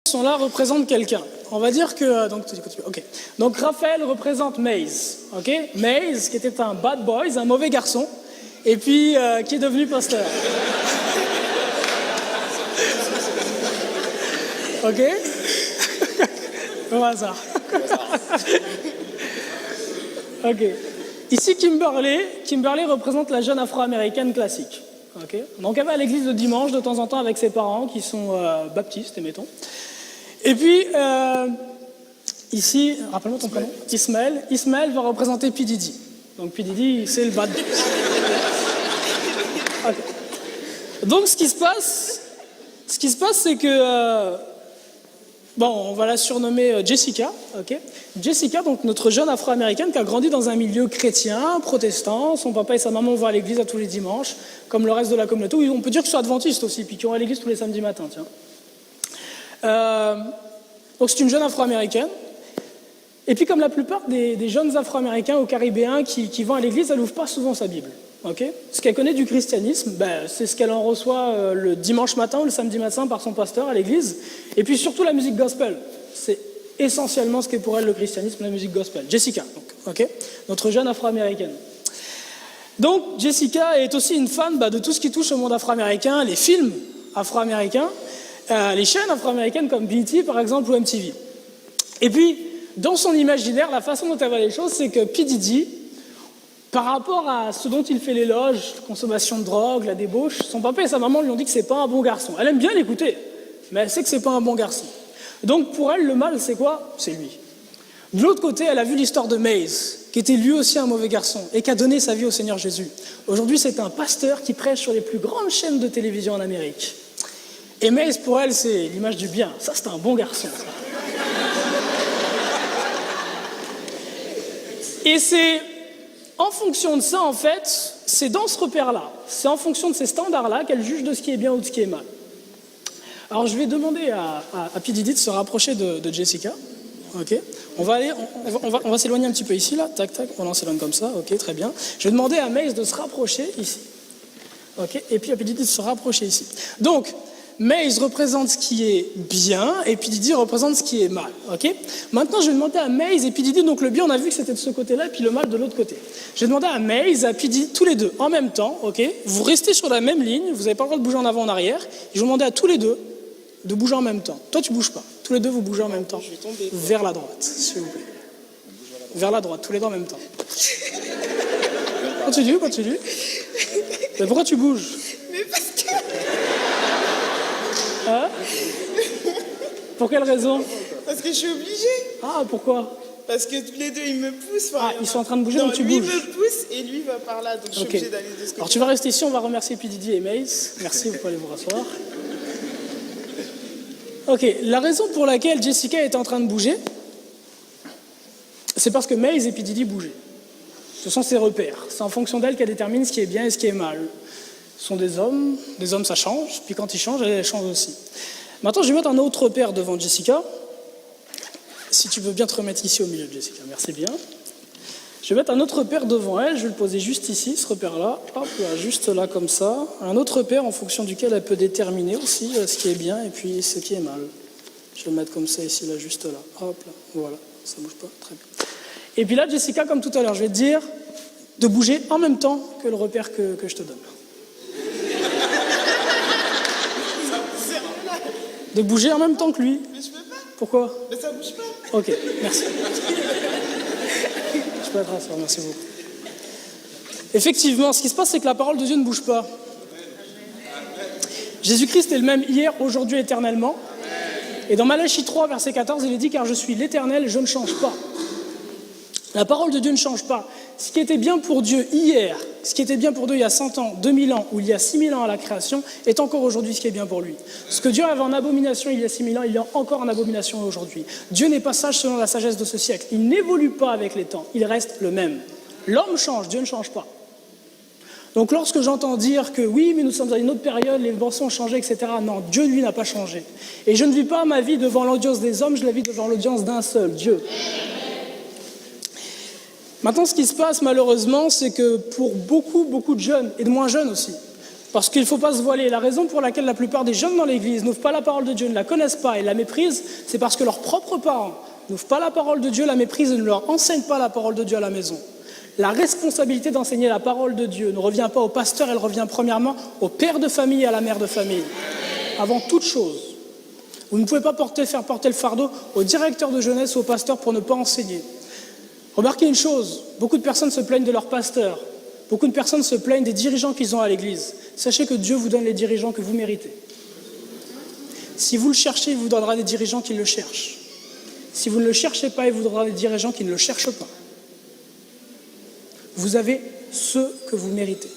sont là représentent quelqu'un. On va dire que... Donc Raphaël représente Maze. Okay, Maze, qui était un bad boy, un mauvais garçon, et puis qui est devenu pasteur. Ok. Au hasard. Ok. Ici, Kimberly représente la jeune afro-américaine classique. Okay. Donc elle va à l'église le dimanche de temps en temps avec ses parents qui sont baptistes, admettons. Et puis, ici, rappelle-moi ton prénom. Ismaël. Ismaël va représenter P. Diddy. Donc P. Diddy, c'est le bad boy. Okay. Donc ce qui se passe, c'est que... on va la surnommer Jessica, ok. Jessica, donc notre jeune afro-américaine qui a grandi dans un milieu chrétien, protestant. Son papa et sa maman vont à l'église à tous les dimanches, comme le reste de la communauté. Oui, on peut dire qu'ils sont adventistes aussi, puis qui vont à l'église tous les samedis matins, tiens. Donc c'est une jeune afro-américaine. Et puis comme la plupart des jeunes afro-américains ou caribéens qui vont à l'église, elle n'ouvre pas souvent sa Bible. Okay. Ce qu'elle connaît du christianisme, c'est ce qu'elle en reçoit le dimanche matin ou le samedi matin par son pasteur à l'église. Et puis surtout la musique gospel. C'est essentiellement ce qu'est pour elle le christianisme, la musique gospel. Jessica, donc, okay. Notre jeune afro-américaine. Donc Jessica est aussi une fan de tout ce qui touche au monde afro-américain, les films afro-américains, les chaînes afro-américaines comme BET par exemple ou MTV. Et puis, dans son imaginaire, la façon dont elle voit les choses, c'est que P. Diddy, par rapport à ce dont il fait l'éloge, la consommation de drogue, la débauche, son papa et sa maman lui ont dit que c'est pas un bon garçon. Elle aime bien l'écouter, mais elle sait que c'est pas un bon garçon. Donc pour elle, le mal, c'est quoi? C'est lui. De l'autre côté, elle a vu l'histoire de Maze, qui était lui aussi un mauvais garçon et qui a donné sa vie au Seigneur Jésus. Aujourd'hui, c'est un pasteur qui prêche sur les plus grandes chaînes de télévision en Amérique. Et Maze, pour elle, c'est l'image du bien. Ça, c'est un bon garçon. Et c'est... En fonction de ça, en fait, c'est dans ce repère-là, c'est en fonction de ces standards-là qu'elle juge de ce qui est bien ou de ce qui est mal. Alors, je vais demander à P. Diddy de se rapprocher de Jessica. Ok. On va s'éloigner un petit peu ici, là. Tac, tac. On s'éloigne comme ça. Ok, très bien. Je vais demander à Maze de se rapprocher ici. Ok. Et puis à P. Diddy de se rapprocher ici. Donc, Maze représente ce qui est bien et P. Diddy représente ce qui est mal. Okay. Maintenant, je vais demander à Maze et P. Diddy, donc le bien, on a vu que c'était de ce côté-là et puis le mal de l'autre côté. Je vais demander à Maze et à P. Diddy, tous les deux, en même temps, okay. Vous restez sur la même ligne, vous n'avez pas le droit de bouger en avant, en arrière. Je vais demander à tous les deux de bouger en même temps. Toi, tu ne bouges pas. Tous les deux, vous bougez en même temps. Je vais tomber. Vers la droite, s'il vous plaît. Vers la droite, tous les deux en même temps. Continue. Mais pourquoi tu bouges? Mais parce que... Hein? Pour quelle raison? Parce que je suis obligée. Ah, pourquoi? Parce que tous les deux, ils me poussent. Ils sont en train de bouger, donc tu lui bouges. Lui me pousse et lui va par là, donc je suis obligée d'aller de ce côté. Alors tu vas rester ici, on va remercier P. Diddy et Maze. Merci, vous pouvez aller vous rasseoir. Ok, la raison pour laquelle Jessica est en train de bouger, c'est parce que Maze et P. Diddy bougeaient. Ce sont ses repères. C'est en fonction d'elle qu'elle détermine ce qui est bien et ce qui est mal. Ce sont des hommes ça change, puis quand ils changent, elle change aussi. Maintenant, je vais mettre un autre repère devant Jessica. Si tu veux bien te remettre ici au milieu de Jessica, merci bien. Je vais mettre un autre repère devant elle, je vais le poser juste ici, ce repère-là, hop là, juste là comme ça. Un autre repère en fonction duquel elle peut déterminer aussi ce qui est bien et puis ce qui est mal. Je vais le mettre comme ça ici, là, juste là. Hop là, voilà, ça bouge pas, très bien. Et puis là, Jessica, comme tout à l'heure, je vais te dire de bouger en même temps que le repère que je te donne. De bouger en même temps que lui. Mais je peux pas. Pourquoi? Mais ça bouge pas. Ok, merci. Je peux être rassuré, merci beaucoup. Effectivement, ce qui se passe, c'est que la parole de Dieu ne bouge pas. Jésus-Christ est le même hier, aujourd'hui, éternellement. Et dans Malachie 3, verset 14, il est dit « Car je suis l'Éternel, je ne change pas ». La parole de Dieu ne change pas. Ce qui était bien pour Dieu hier, ce qui était bien pour Dieu il y a 100 ans, 2000 ans ou il y a 6000 ans à la création, est encore aujourd'hui ce qui est bien pour lui. Ce que Dieu avait en abomination il y a 6000 ans, il y a encore en abomination aujourd'hui. Dieu n'est pas sage selon la sagesse de ce siècle. Il n'évolue pas avec les temps, il reste le même. L'homme change, Dieu ne change pas. Donc lorsque j'entends dire que oui, mais nous sommes à une autre période, les pensées ont changé, etc. Non, Dieu, lui, n'a pas changé. Et je ne vis pas ma vie devant l'audience des hommes, je la vis devant l'audience d'un seul, Dieu. Maintenant, ce qui se passe malheureusement, c'est que pour beaucoup de jeunes, et de moins jeunes aussi, Parce qu'il ne faut pas se voiler. La raison pour laquelle la plupart des jeunes dans l'église n'ouvrent pas la parole de Dieu, ne la connaissent pas et la méprisent, c'est parce que leurs propres parents n'ouvrent pas la parole de Dieu, la méprisent et ne leur enseignent pas la parole de Dieu à la maison. La responsabilité d'enseigner la parole de Dieu ne revient pas au pasteur, elle revient premièrement au père de famille et à la mère de famille. Avant toute chose. Vous ne pouvez pas faire porter le fardeau au directeur de jeunesse ou au pasteur pour ne pas enseigner. Remarquez une chose, beaucoup de personnes se plaignent de leur pasteur. Beaucoup de personnes se plaignent des dirigeants qu'ils ont à l'église. Sachez que Dieu vous donne les dirigeants que vous méritez. Si vous le cherchez, il vous donnera des dirigeants qui le cherchent. Si vous ne le cherchez pas, il vous donnera des dirigeants qui ne le cherchent pas. Vous avez ce que vous méritez.